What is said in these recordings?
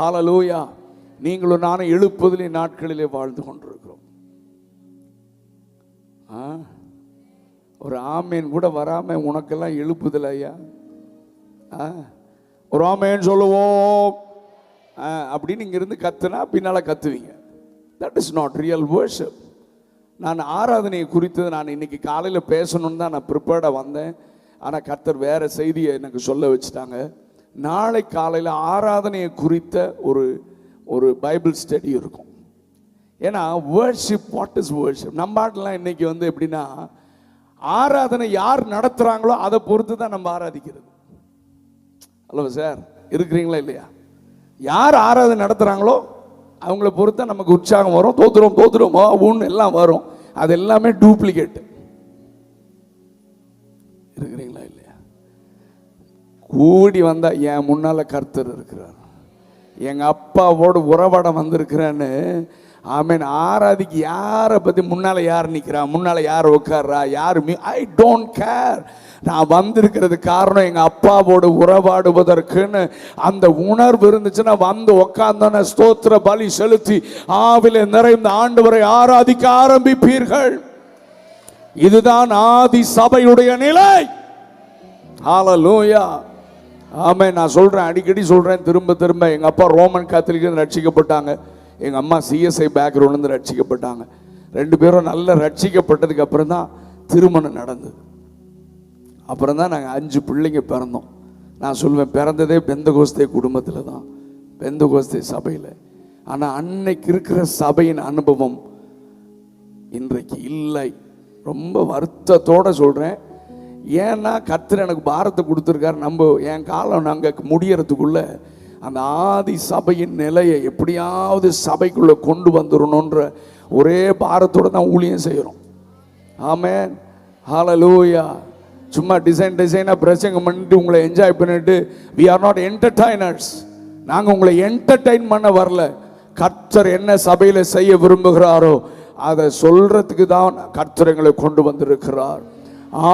ஹல்லேலூயா. நீங்களும் நானும் எழுப்புதலே நாட்களிலே வாழ்ந்து கொண்டிருக்கிறோம். ஒரு ஆமேன் கூட வராம உனக்கெல்லாம் எழுப்புதல் ஐயா. ஒரு ஆமேன் சொல்லுவோம் அப்படின்னு இங்க இருந்து கத்துனா பின்னால கத்துவீங்க. That is not real worship. நான் ஆராதனையை குறித்து நான் இன்னைக்கு காலையில் பேசணும்னு தான் நான் ப்ரிப்பேர்டாக வந்தேன். ஆனால் கர்த்தர் வேற செய்தியை எனக்கு சொல்ல வச்சுட்டாங்க. நாளை காலையில் ஆராதனையை குறித்த ஒரு பைபிள் ஸ்டடி இருக்கும். ஏன்னா வர்ஷிப், வாட் இஸ் வர்ஷிப்? நம்ம பாட்டெல்லாம் இன்னைக்கு எப்படின்னா, ஆராதனை யார் நடத்துகிறாங்களோ அதை பொறுத்து தான் நம்ம ஆராதிக்கிறது. ஹலோ சார், இருக்கிறீங்களா இல்லையா? யார் ஆராதனை நடத்துகிறாங்களோ அவங்கள பொறுத்தா நமக்கு உற்சாகம் வரும். தோத்துறோமோ ஒன்று எல்லாம் வரும். அது எல்லாமே டூப்ளிகேட். இருக்கிறீங்களா இல்லையா? கூடி வந்தா என் முன்னால கர்த்தர் இருக்கிறார், எங்க அப்பாவோட உறவாட வந்திருக்கிறேன்னு ஆமேன் ஆராதிக்கு யாரை பத்தி முன்னால யார் நிக்கிறா, முன்னால யார் உட்கார்றா, யாரு, ஐ டோன்ட் கேர். நான் வந்திருக்கிறது காரணம் எங்க அப்பாவோடு உறவாடுவதற்குன்னு அந்த உணர்வு இருந்துச்சுன்னா வந்து உட்கார்ந்தோன்னு ஸ்தோத்திர பலி செலுத்தி ஆவிலே நிறைந்த ஆண்டவரை ஆராதிக்க ஆரம்பிப்பீர்கள். இதுதான் ஆதி சபையுடைய நிலை. ஹல்லேலூயா. ஆமென். நான் சொல்றேன், அடிக்கடி சொல்றேன், திரும்ப எங்க அப்பா ரோமன் காத்தலிக் ரட்சிக்கப்பட்டாங்க, எங்க அம்மா சிஎஸ்ஐ பேக்ரவுண்ட்ல ரட்சிக்கப்பட்டாங்க. ரெண்டு பேரும் நல்ல ரட்சிக்கப்பட்டதுக்கு அப்புறம் தான் திருமணம் நடந்தது. அப்புறம் தான் நாங்கள் 5 பிள்ளைங்க பிறந்தோம். நான் சொல்லுவேன், பிறந்ததே பெந்தகோஸ்தே குடும்பத்தில் தான், பெந்தகோஸ்தே சபையில். ஆனால் அன்னைக்கு இருக்கிற சபையின் அனுபவம் இன்றைக்கு இல்லை. ரொம்ப வருத்தத்தோடு சொல்கிறேன். ஏன்னா கர்த்தர் எனக்கு பாரத்தை கொடுத்துருக்காரு. நம்ம என் காலம் நாங்கள் முடியறதுக்குள்ள அந்த ஆதி சபையின் நிலையை எப்படியாவது சபைக்குள்ளே கொண்டு வந்துடணுன்ற ஒரே பாரத்தோடு தான் ஊழியம் செய்கிறோம். ஆமென். ஹல்லேலூயா. சும்மா டிசைனாக பிரசங்கம் பண்ணிட்டு உங்களை என்ஜாய் பண்ணிட்டு, we are not entertainers. நாங்கள் உங்களை என்டர்டைன் பண்ண வரல. கர்த்தர் என்ன சபையில் செய்ய விரும்புகிறாரோ அதை சொல்றதுக்கு தான் கர்த்தர் எங்களை கொண்டு வந்திருக்கிறார்.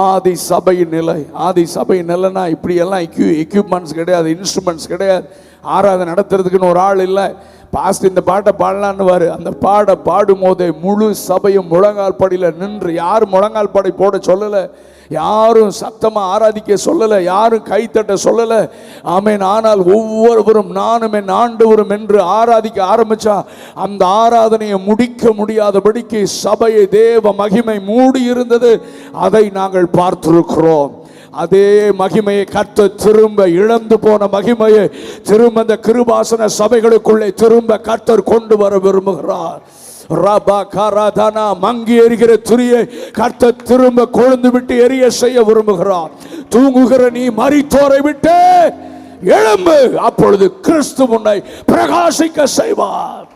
ஆதி சபையின் நிலை, ஆதி சபையின் நிலைனா இப்படி எல்லாம் எக்யூப்மெண்ட்ஸ் கிடையாது, இன்ஸ்ட்ருமெண்ட்ஸ் கிடையாது. ஆராதனை நடத்துறதுக்குன்னு ஒரு ஆள் இல்லை. பாஸ்ட் இந்த பாட்டை பாடலான்னு அந்த பாடும் போதே முழு சபையும் முழங்கால் படியில் நின்று, யாரும் முழங்கால் படை போட சொல்லலை, யாரும் சத்தமா ஆராதிக்க சொல்லலை, யாரும் கைத்தட்ட சொல்லலை. ஆமென். ஆனால் ஒவ்வொருவரும் நானும் என் ஆண்டவரும் என்று ஆராதிக்க ஆரம்பிச்சா அந்த ஆராதனையை முடிக்க முடியாதபடிக்கு சபையை தேவ மகிமை மூடி இருந்தது. அதை நாங்கள் பார்த்திருக்கிறோம். அதே மகிமையை கர்த்தர் திரும்ப, இழந்து போன மகிமையை திரும்ப அந்த கிருபாசன சபைகளுக்குள்ளே திரும்ப கர்த்தர் கொண்டு வர விரும்புகிறார். ரபா கராதனா மங்கி எரிகிற துரியை கர்த்தர் திரும்ப கொழுந்து விட்டு எரிய செய்ய விரும்புகிறார். தூங்குகிற நீ மரித்தோரை விட்டு எழும்பு, அப்பொழுது கிறிஸ்து உன்னை பிரகாசிக்க செய்வார்.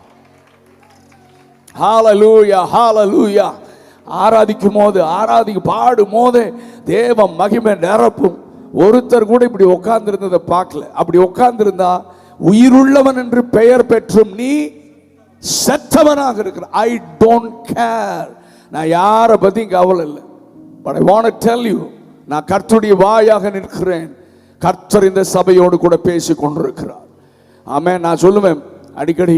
ஹல்லேலூயா, ஹல்லேலூயா. ஆராதிக்கும் போது, பாடும் போது தேவ மகிமை நிரப்பும். ஒருத்தர் கூட இப்படி உட்கார்ந்து இருந்ததை பார்க்கல. அப்படி உட்கார்ந்து இருந்தா உயிருள்ளவன் என்று பெயர் பெற்றும் நீ செத்தவனாக இருக்கிற. I don't care. நான் யாரை பத்தியும் கவலை இல்லை. But I want to tell you, நான் கர்த்தருடைய வாயாக நிற்கிறேன். கர்த்தர் இந்த சபையோடு கூட பேசி கொண்டிருக்கிறார். ஆமென். நான் சொல்லுவேன், அடிக்கடி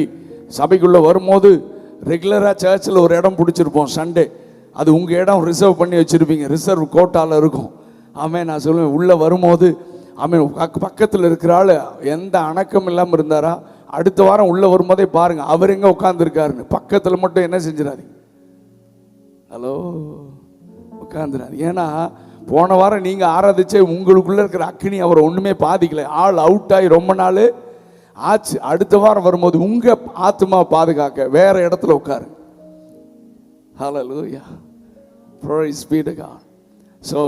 சபைக்குள்ள வரும்போது ரெகுலரா சர்ச்சில் ஒரு இடம் பிடிச்சிருப்போம் சண்டே. அது உங்க இடம் ரிசர்வ் பண்ணி வச்சிருப்பீங்க, ரிசர்வ் கோட்டால இருக்கும். ஆமென். நான் சொல்லுவேன், உள்ள வரும்போது ஆமென், பக்கத்தில் இருக்கிற ஆள் எந்த அணக்கம் இல்லாமல் இருந்தாரா, அடுத்த வாரம் உள்ள வரும்போதே பாருங்க அவர் எங்க உட்கார்ந்து இருக்காருன்னு. பக்கத்தில் மட்டும் என்ன செஞ்சிடாதீங்க, ஹலோ உட்கார்ந்துடாது. ஏன்னா போன வாரம் நீங்க ஆராதிச்சே உங்களுக்குள்ள இருக்கிற அக்கினி அவரை ஒண்ணுமே பாதிக்கல. ஆள் அவுட் ஆகி ரொம்ப நாள் ஆச்சு. அடுத்த வாரம் வரும்போது உங்க ஆத்மா பாதுகாக்க வேற இடத்துல உட்காரு. Hallelujah. Praise be to God. So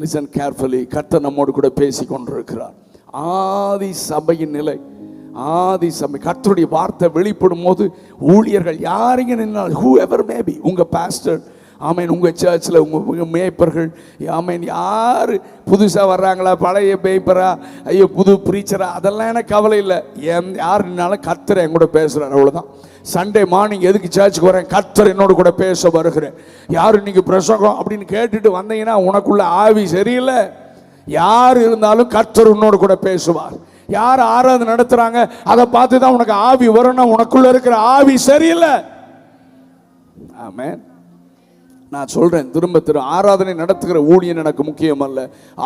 listen carefully. கர்த்தர் நம்மோடு கூட பேசி கொண்டிருக்கிறார். ஆதி சபையின் நிலை, ஆதி சபை கர்த்தருடைய வார்த்தை வெளிப்படும் போது ஊழியர்கள் யாருங்க நின்னால், whoever may be, உங்க பாஸ்டர், ஆமேன், உங்க சர்ச்சில் உங்க மேய்ப்பர்கள், ஆமேன், யாரு புதுசாக வர்றாங்களா, பழைய மேய்ப்பரா, ஐயோ புது ப்ரீச்சரா, அதெல்லாம் எனக்கு கவலை இல்லை. யாருனாலும் கர்த்தர் என் கூட பேசுறாரு, அவ்வளோதான். சண்டே மார்னிங் எதுக்கு சர்ச்சுக்கு வரேன், கர்த்தர் என்னோட கூட பேச வருகிறேன். யாரு இன்னைக்கு பிரசங்கம் அப்படின்னு கேட்டுட்டு வந்தீங்கன்னா உனக்குள்ள ஆவி சரியில்லை. யார் இருந்தாலும் கர்த்தர் உன்னோடு கூட பேசுவார். யார் ஆராதனை நடத்துறாங்க அதை பார்த்து தான் உனக்கு ஆவி வரணும். உனக்குள்ள இருக்கிற ஆவி சரியில்லை. ஆமென். நான் சொல்றேன் திரும்ப ஆராதனை நடத்துகிற ஊழியன் எனக்கு முக்கியம் அல்ல,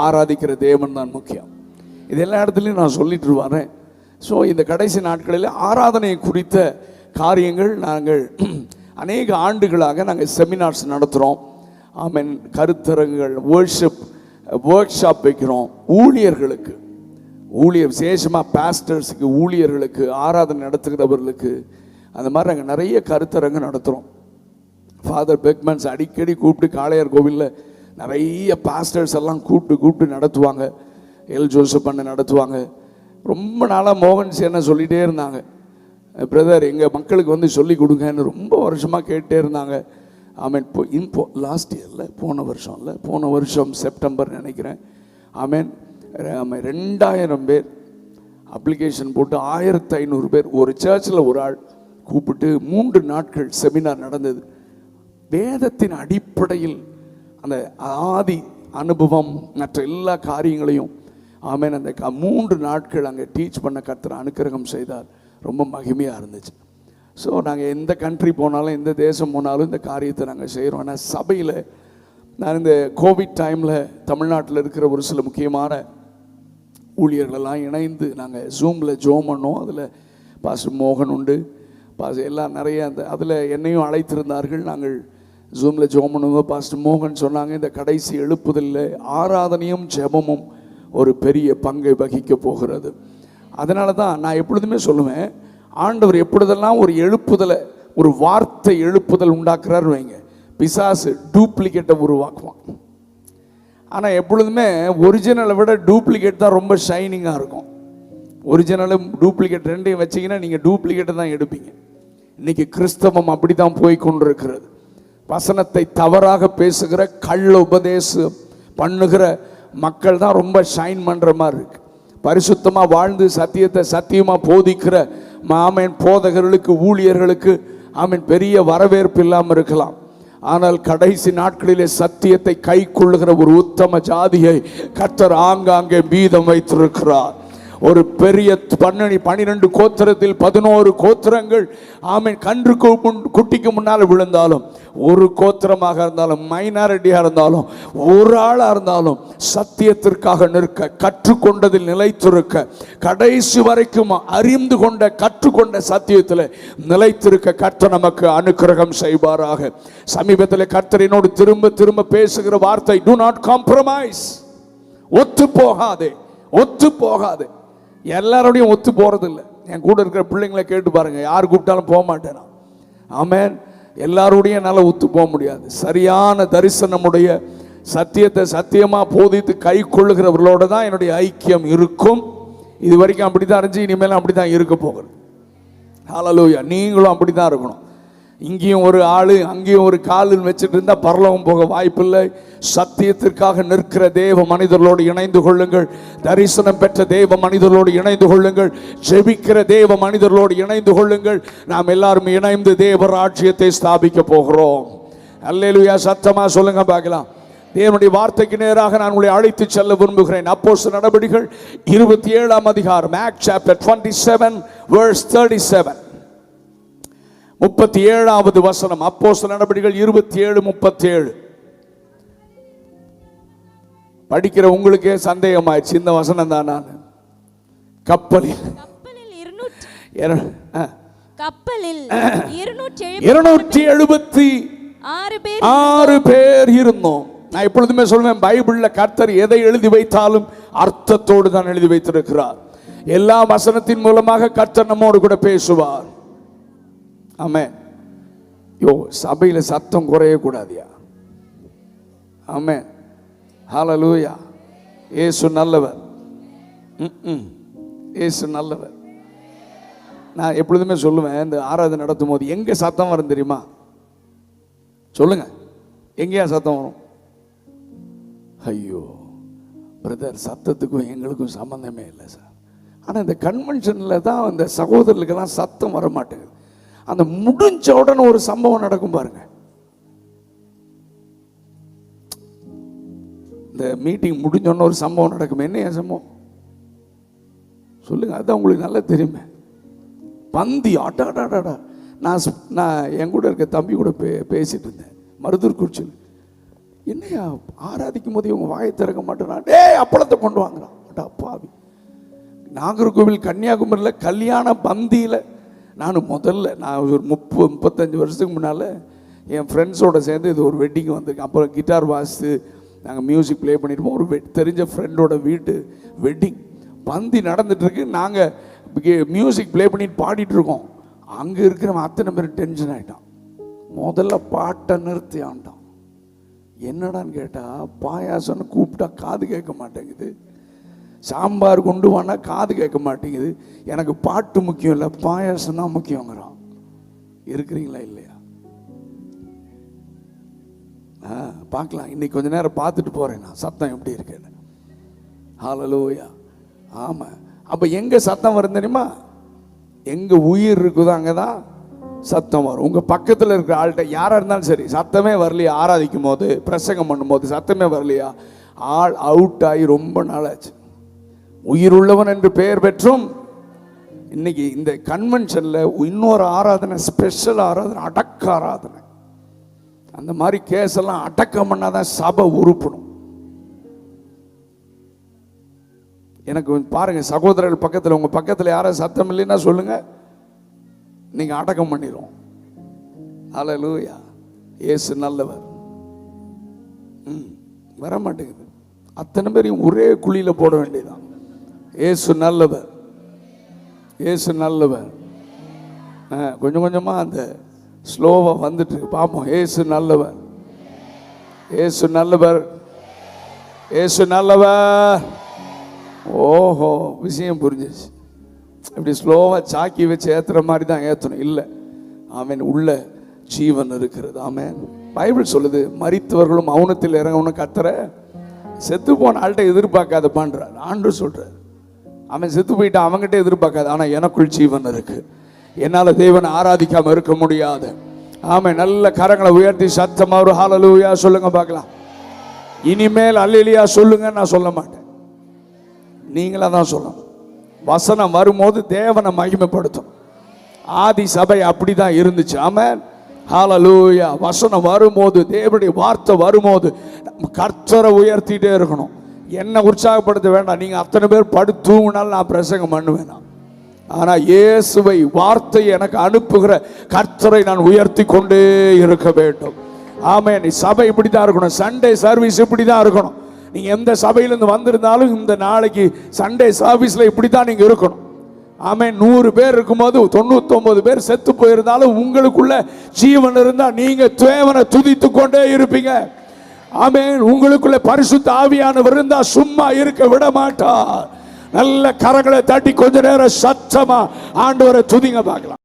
ஆராதிக்கிற தேவன் தான் முக்கியம். இது எல்லா இடத்துலையும் நான் சொல்லிட்டு வரேன். ஸோ இந்த கடைசி நாட்களில் ஆராதனை குறித்த காரியங்கள் நாங்கள் அநேக ஆண்டுகளாக நாங்கள் செமினார்ஸ் நடத்துகிறோம். ஆமென். கருத்தரங்குகள், ஒர்க் ஷாப் வைக்கிறோம். ஊழியர்களுக்கு, விசேஷமாக பாஸ்டர்ஸுக்கு, ஊழியர்களுக்கு, ஆராதனை நடத்துகிறவர்களுக்கு அந்த மாதிரி நாங்கள் நிறைய கருத்தரங்கு நடத்துகிறோம். ஃபாதர் பெக்மன்ஸ் அடிக்கடி கூப்பிட்டு காளையார் கோவிலில் நிறைய பாஸ்டர்ஸ் எல்லாம் கூப்பிட்டு நடத்துவாங்க. எல் ஜோசப் அண்ணன் நடத்துவாங்க. ரொம்ப நாளாக மோகன்ஸ் என்ன சொல்லிகிட்டே இருந்தாங்க, பிரதர் எங்கள் மக்களுக்கு வந்து சொல்லி கொடுங்கன்னு ரொம்ப வருஷமாக கேட்டே இருந்தாங்க. ஆமேன். லாஸ்ட் இயரில் போன வருஷம் செப்டம்பர் நினைக்கிறேன். ஆமேன். 2000 பேர் அப்ளிகேஷன் போட்டு 1500 பேர் ஒரு சர்ச்சில் ஒரு ஆள் கூப்பிட்டு 3 நாட்கள் செமினார் நடந்தது. வேதத்தின் அடிப்படையில் அந்த ஆதி அனுபவம் மற்ற எல்லா காரியங்களையும் ஆமேன் அந்த 3 நாட்கள் அங்கே டீச் பண்ண கர்த்தர் அனுக்கிரகம் செய்தார். ரொம்ப மகிமையாக இருந்துச்சு. ஸோ நாங்கள் எந்த கண்ட்ரி போனாலும் எந்த தேசம் போனாலும் இந்த காரியத்தை நாங்கள் செய்கிறோம். ஆனால் சபையில் நான் இந்த கோவிட் டைமில் தமிழ்நாட்டில் இருக்கிற ஒரு சில முக்கியமான ஊழியர்களெல்லாம் இணைந்து நாங்கள் ஜூமில் ஜோம் பண்ணோம். அதில் பாஸ்டர் மோகன் உண்டு, எல்லாம் நிறைய அந்த அதில் என்னையும் அழைத்திருந்தார்கள். நாங்கள் ஜூமில் ஜோம் பண்ணுவோம். பாஸ்டர் மோகன் சொன்னாங்க, இந்த கடைசி எழுப்புதலில் ஆராதனையும் ஜெபமும் ஒரு பெரிய பங்கை வகிக்க போகிறது. அதனால தான் நான் எப்பொழுதுமே சொல்லுவேன், ஆண்டவர் எப்பொழுதெல்லாம் ஒரு எழுப்புதலை, ஒரு வார்த்தை எழுப்புதல் உண்டாக்குறாரு வைங்க, பிசாசு டூப்ளிகேட்டை உருவாக்குவான். ஆனால் எப்பொழுதுமே ஒரிஜினலை விட டூப்ளிகேட் தான் ரொம்ப ஷைனிங்காக இருக்கும். ஒரிஜினலும் டூப்ளிகேட் ரெண்டையும் வச்சிங்கன்னா நீங்கள் டூப்ளிகேட்டை தான் எடுப்பீங்க. இன்னைக்கு கிறிஸ்தவம் அப்படி தான் போய் கொண்டிருக்கிறது. வசனத்தை தவறாக பேசுகிற, கள்ள உபதேசம் பண்ணுகிற மக்கள் தான் ரொம்ப ஷைன் பண்ணுற மாதிரி இருக்கு. பரிசுத்தமாக வாழ்ந்து சத்தியத்தை சத்தியமாக போதிக்கிற ஆமேன் போதகர்களுக்கு, ஊழியர்களுக்கு ஆமேன் பெரிய வரவேற்பு இல்லாமல் இருக்கலாம். ஆனால் கடைசி நாட்களிலே சத்தியத்தை கை கொள்ளுகிற ஒரு உத்தம ஜாதியை கர்த்தர் ஆங்காங்கே மீதம் வைத்திருக்கிறார். ஒரு பெரிய 12 கோத்திரத்தில் 11 கோத்திரங்கள் ஆமேன் கன்று குட்டிக்கு முன்னால் விழுந்தாலும், ஒரு கோத்திரமாக இருந்தாலும், மைனாரிட்டியாக இருந்தாலும், ஒரு ஆளாக இருந்தாலும் சத்தியத்திற்காக நிற்க, கற்றுக்கொண்டதில் நிலைத்திருக்க, கடைசி வரைக்கும் அறிந்து கொண்ட கற்றுக்கொண்ட சத்தியத்தில் நிலைத்திருக்க கர்த்தர் நமக்கு அனுக்கிரகம் செய்வாராக. சமீபத்தில் கர்த்தரினோடு திரும்ப திரும்ப பேசுகிற வார்த்தை, do not compromise. ஒத்து போகாதே. எல்லாரோடையும் ஒத்து போறது இல்லை. என் கூட இருக்கிற பிள்ளைங்களை கேட்டு பாருங்க, யார் கூப்பிட்டாலும் போக மாட்டேன். ஆமென். எல்லாரோடையும் என்னால் ஒத்து போக முடியாது. சரியான தரிசனமுடைய சத்தியத்தை சத்தியமா போதித்து கை கொள்ளுகிறவர்களோட தான் என்னுடைய ஐக்கியம் இருக்கும். இது வரைக்கும் அப்படிதான் இருந்துச்சு, இனிமேலும் அப்படிதான் இருக்க போகிறது. ஹல்லேலூயா. நீங்களும் அப்படிதான் இருக்கணும். இங்கேயும் ஒரு ஆளு அங்கேயும் ஒரு காலுன்னு வச்சுட்டு இருந்தா பரலோகம் போக வாய்ப்பில்லை. சத்தியத்திற்காக நிற்கிற தேவ மனிதர்களோடு இணைந்து கொள்ளுங்கள். தரிசனம் பெற்ற தேவ மனிதர்களோடு இணைந்து கொள்ளுங்கள். ஜெபிக்கிற தேவ மனிதர்களோடு இணைந்து கொள்ளுங்கள். நாம் எல்லாரும் இணைந்து தேவ ராஜ்யத்தை ஸ்தாபிக்க போகிறோம். அல்லேலூயா. சத்தமா சொல்லுங்க பார்க்கலாம். தேவனுடைய வார்த்தைக்கு நேராக நான் உங்களை அழைத்து செல்ல விரும்புகிறேன். அப்போஸ்தலர் நடபடிகள் 27ஆம் அதிகாரம், Acts chapter 27 verse 37, 37வது வசனம். அப்போஸ்தலர் நடபடிகள் 27:37. படிக்கிற உங்களுக்கே சந்தேகமாயிடுச்சு, இந்த வசனம் தான். நான் கப்பலில் 276 பேர் இருந்தோம். நான் எப்பொழுதுமே சொல்வேன், பைபிள்ல கர்த்தர் எதை எழுதி வைத்தாலும் அர்த்தத்தோடு தான் எழுதி வைத்திருக்கிறார். எல்லா வசனத்தின் மூலமாக கர்த்தர் நம்மோடு கூட பேசுவார். ஆமென். சபையில சத்தம் குறைய கூடாதியா? ஆமென். ஹல்லேலூயா. இயேசு நல்லவர். இயேசு நல்லவர். நான் எப்பொழுதுமே சொல்லுவேன், இந்த ஆராதனை நடத்தும் போது எங்க சத்தம் வரும் தெரியுமா? சொல்லுங்க, எங்கேயா சத்தம் வரும்? ஐயோ பிரதர், சத்தத்துக்கும் எங்களுக்கும் சம்பந்தமே இல்லை சார். ஆனால் இந்த கன்வென்ஷனில் தான் இந்த சகோதரர்களுக்கெல்லாம் சத்தம் வர மாட்டேங்குது. அந்த முடிஞ்ச உடனே ஒரு சம்பவம் நடக்கும் பாருங்க. இந்த மீட்டிங் முடிஞ்ச உடனே ஒரு சம்பவம் நடக்கும். என்ன சம்பவம் சொல்லுங்க, அதுதான் உங்களுக்கு நல்லா தெரியுமே. பந்தி ஆட்டாடாடா. நான் என் கூட இருக்க தம்பி கூட பேசிட்டு இருந்தேன் மருதூர் குறிச்சியில். என்னையா ஆராதிக்கும் போது இவங்க வாயை திறக்க மாட்டேன்னா, டேய் அப்பளத்தை கொண்டு வாங்குறான். அப்பாவி. நாகர்கோவில் கன்னியாகுமரியில் கல்யாண பந்தியில் நான் ஒரு 35 வருஷத்துக்கு முன்னால் என் ஃப்ரெண்ட்ஸோடு சேர்ந்து இது ஒரு வெட்டிங் வந்திருக்கேன். அப்புறம் கிட்டார் வாசித்து நாங்கள் மியூசிக் ப்ளே பண்ணியிருப்போம். ஒரு தெரிஞ்ச ஃப்ரெண்டோட வீட்டு வெட்டிங் பந்தி நடந்துட்டுருக்கு. நாங்கள் மியூசிக் ப்ளே பண்ணிட்டு பாடிட்டுருக்கோம். அங்கே இருக்கிறவன் அத்தனை பேர் டென்ஷன் ஆகிட்டான். முதல்ல பாட்டை நிறுத்தி ஆண்டான். என்னடான்னு கேட்டால், பாயாசம்னு கூப்பிட்டா காது கேட்க மாட்டேங்குது, சாம்பார் கொண்டு வானா காது கேட்க மாட்டேங்குது, எனக்கு பாட்டு முக்கியம் இல்லை பாயாசம் தான் முக்கியங்கிறான். இருக்கிறீங்களா இல்லையா? பார்க்கலாம். இன்னைக்கு கொஞ்ச நேரம் பார்த்துட்டு போகிறேன் நான் சத்தம் எப்படி இருக்கேன்னு. ஹல்லேலூயா. ஆமாம். அப்போ எங்கே சத்தம் வரும் தெரியுமா? எங்கே உயிர் இருக்குதோ அங்கே தான் சத்தம் வரும். உங்கள் பக்கத்தில் இருக்கிற ஆள்கிட்ட யாராக இருந்தாலும் சரி, சத்தமே வரலையா ஆராதிக்கும் போது, பிரசங்கம் பண்ணும்போது சத்தமே வரலையா, ஆள் அவுட் ஆகி ரொம்ப நாளாச்சு. உயிர் உள்ளவன் என்று பெயர் பெற்றும் இன்னைக்கு இந்த கன்வென்ஷனில் இன்னொரு ஆராதனை, ஸ்பெஷல் ஆராதனை, அடக்க ஆராதனை. அந்த மாதிரி கேஸ் எல்லாம் அடக்கம் பண்ணாதான் சபை உருப்படும். எனக்கு பாருங்க சகோதரர்கள் பக்கத்தில், உங்க பக்கத்தில் யாரும் சத்தம் இல்லைன்னா சொல்லுங்க, நீங்க அடக்கம் பண்ணிடுவோம். ஹல்லேலூயா. இயேசு நல்லவர். வர மாட்டேங்குது. அத்தனை பேரையும் ஒரே குழியில போட வேண்டியதான். இயேசு நல்லவர், இயேசு நல்லவர். கொஞ்சம் கொஞ்சமா அந்த ஸ்லோவா வந்துட்டு பார்ப்போம். இயேசு நல்லவர், இயேசு நல்லவர், இயேசு நல்லவர். ஓஹோ, விஷயம் புரிஞ்சிச்சு. இப்படி ஸ்லோவா சாக்கி வச்சு ஏத்துற மாதிரி தான் ஏற்றணும். இல்லை, ஆமேன், உள்ள ஜீவன் இருக்கிறது. ஆமேன். பைபிள் சொல்லுது, மரித்தவர்களும் மௌனத்தில் இறங்கணும் கத்தர. செத்து போன ஆள்கிட்ட எதிர்பார்க்காத பண்றார் ஆண்டு சொல்றார். அவன் செத்து போயிட்டான், அவங்ககிட்ட எதிர்பார்க்காது. ஆனா எனக்குள் ஜீவன் இருக்கு, என்னால தேவனை ஆராதிக்காம இருக்க முடியாது. ஆமேன். நல்ல கரங்களை உயர்த்தி சத்தமா ஒரு ஹல்லேலூயா சொல்லுங்க பார்க்கலாம். இனிமேல் அல்லேலூயா சொல்லுங்க, நான் சொல்ல மாட்டேன், நீங்களா தான் சொல்லணும். வசனம் வரும்போது தேவனை மகிமைப்படுத்தும். ஆதி சபை அப்படிதான் இருந்துச்சு. ஆமென். ஹல்லேலூயா. வசனம் வரும்போது, தேவனுடைய வார்த்தை வரும்போது கர்த்தரை உயர்த்திட்டே இருக்கணும். என்ன உற்சாகப்படுத்த வேண்டாம். நீங்க அத்தனை பேர் படுத்து தூங்கினாலும் நான் பிரசங்கம் பண்ணுவேன். ஆனா இயேசுவை, வார்த்தையை எனக்கு அனுப்புகிற கர்த்தரை நான் உயர்த்தி கொண்டே இருக்க வேண்டும். ஆமென். சபை இப்படிதான் இருக்கணும். சண்டே சர்வீஸ் இப்படிதான் இருக்கணும். நீங்க எந்த சபையிலிருந்து வந்திருந்தாலும் இந்த நாளைக்கு சண்டே சர்வீஸ்ல இப்படித்தான் நீங்க இருக்கணும். ஆமென். 100 பேர் இருக்கும்போது 99 பேர் செத்து போயிருந்தாலும் உங்களுக்குள்ள ஜீவன் இருந்தா நீங்க தேவனை துதித்து கொண்டே இருப்பீங்க. ஆமென். உங்களுக்குள்ள பரிசுத்த ஆவியானவர் இருந்தா சும்மா இருக்க விட மாட்டார். நல்ல கரங்களை தட்டி கொஞ்ச நேரம் சத்தமா ஆண்டவரை துதிங்க பார்க்கலாம்.